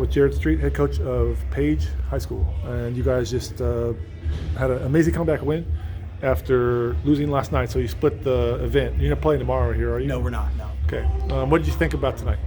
with Jared Street, head coach of Page High School, and you guys just had an amazing comeback win after losing last night. So you split the event. You're not playing tomorrow here, are you? No, we're not. No. Okay. What did you think about tonight?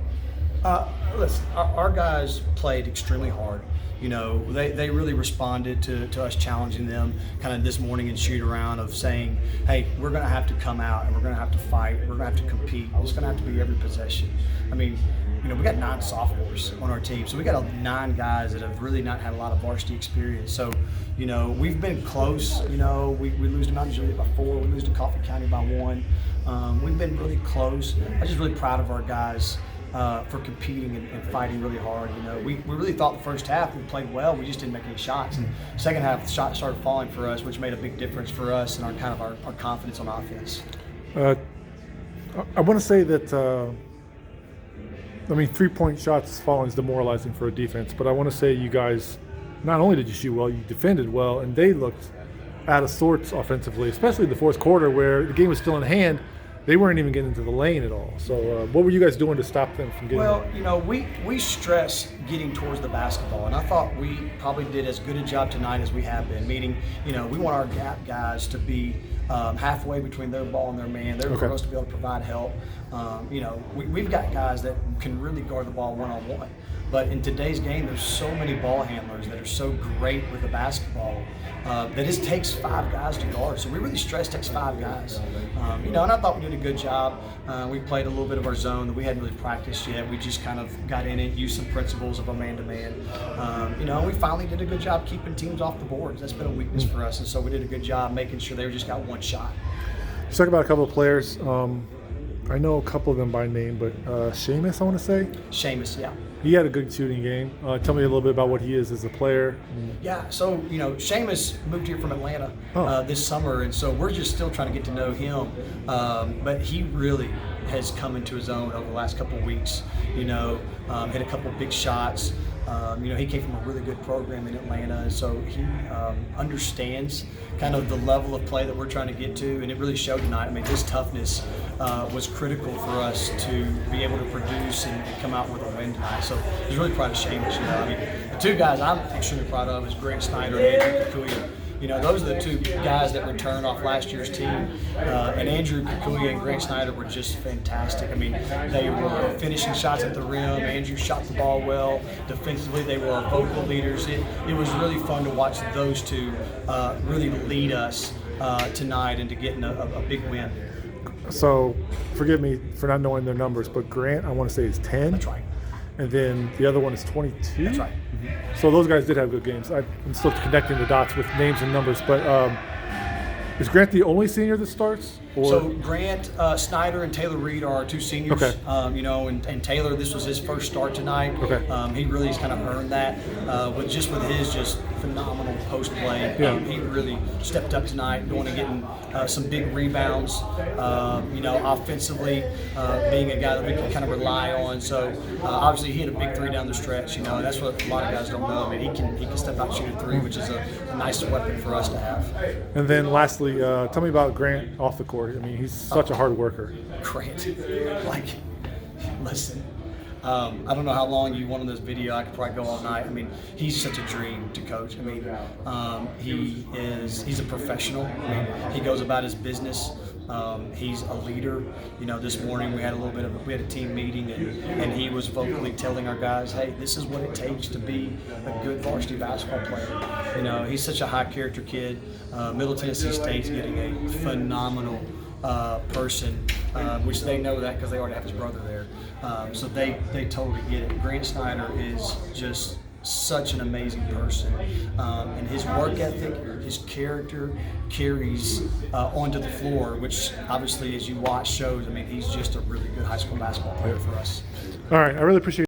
Listen, our guys played extremely hard. You know, they really responded to us challenging them kind of this morning in shoot around of saying, hey, we're going to have to come out and we're going to have to fight. We're going to have to compete. It's going to have to be every possession. I mean, you know, we got 9 sophomores on our team, so we got 9 guys that have really not had a lot of varsity experience. So, you know, we've been close. You know, we lose to Mount Juliet by 4. We lose to Coffee County by 1. We've been really close. I'm just really proud of our guys for competing and fighting really hard. You know, we really thought the first half we played well. We just didn't make any shots. And second half, the shots started falling for us, which made a big difference for us and our confidence on offense. I want to say that. 3-point shots falling is demoralizing for a defense, but I want to say you guys, not only did you shoot well, you defended well, and they looked out of sorts offensively, especially in the fourth quarter where the game was still in hand. They weren't even getting into the lane at all. So what were you guys doing to stop them from getting Well, there? you know, we stress getting towards the basketball, and I thought we probably did as good a job tonight as we have been, meaning, you know, we want our gap guys to be halfway between their ball and their man. They're supposed to be able to provide help. You know, we've got guys that can really guard the ball one-on-one. But in today's game, there's so many ball handlers that are so great with the basketball that it takes 5 guys to guard. So we really stress takes 5 guys. You know, and I thought we did a good job. We played a little bit of our zone that we hadn't really practiced yet. We just kind of got in it, used some principles of a man-to-man. You know, we finally did a good job keeping teams off the boards. That's been a weakness for us, and so we did a good job making sure they just got 1 shot. Let's talk about a couple of players. I know a couple of them by name, but Seamus, I want to say. Seamus, yeah. He had a good shooting game. Tell me a little bit about what he is as a player. Yeah, so, you know, Seamus moved here from Atlanta this summer, and so we're just still trying to get to know him. But he really has come into his own over the last couple of weeks. You know, hit a couple of big shots. You know, he came from a really good program in Atlanta, and so he understands kind of the level of play that we're trying to get to, and it really showed tonight. I mean, his toughness was critical for us to be able to produce and come out with a win tonight. So I was really proud of Seamus. You know, I mean, the 2 guys I'm extremely proud of is Grant Snyder and Andrew Kikuya. You know, those are the 2 guys that returned off last year's team. And Andrew Kikuya and Grant Snyder were just fantastic. I mean, they were finishing shots at the rim. Andrew shot the ball well. Defensively, they were our vocal leaders. It was really fun to watch those 2 really lead us tonight into getting a big win. So, forgive me for not knowing their numbers, but Grant, I want to say, is 10. That's right. And then the other one is 22? That's right. So those guys did have good games. I'm still connecting the dots with names and numbers, but is Grant the only senior that starts? Or? So Grant, Snyder, and Taylor Reed are our 2 seniors. Okay. You know, and Taylor, this was his first start tonight. Okay. He really has kind of earned that with his just phenomenal post play. Yeah. He really stepped up tonight, going and getting some big rebounds. You know, offensively, being a guy that we can kind of rely on. So obviously, he hit a big 3 down the stretch. You know, and that's what a lot of guys don't know. I mean, he can step out and shoot a 3, which is a nice weapon for us to have. And then lastly, tell me about Grant off the court. I mean, he's such a hard worker. Grant, like, listen, I don't know how long you wanted this video. I could probably go all night. I mean, he's such a dream to coach. I mean, he's a professional. I mean, he goes about his business. He's a leader. You know, this morning we had a team meeting, and he was vocally telling our guys, hey, this is what it takes to be a good varsity basketball player. You know, he's such a high character kid. Middle Tennessee State's getting a phenomenal person, which they know that because they already have his brother there. So they totally get it. Grant Snyder is just such an amazing person, and his work ethic, his character carries onto the floor, which obviously, as you watch, shows. I mean, he's just a really good high school basketball player for us. All right, I really appreciate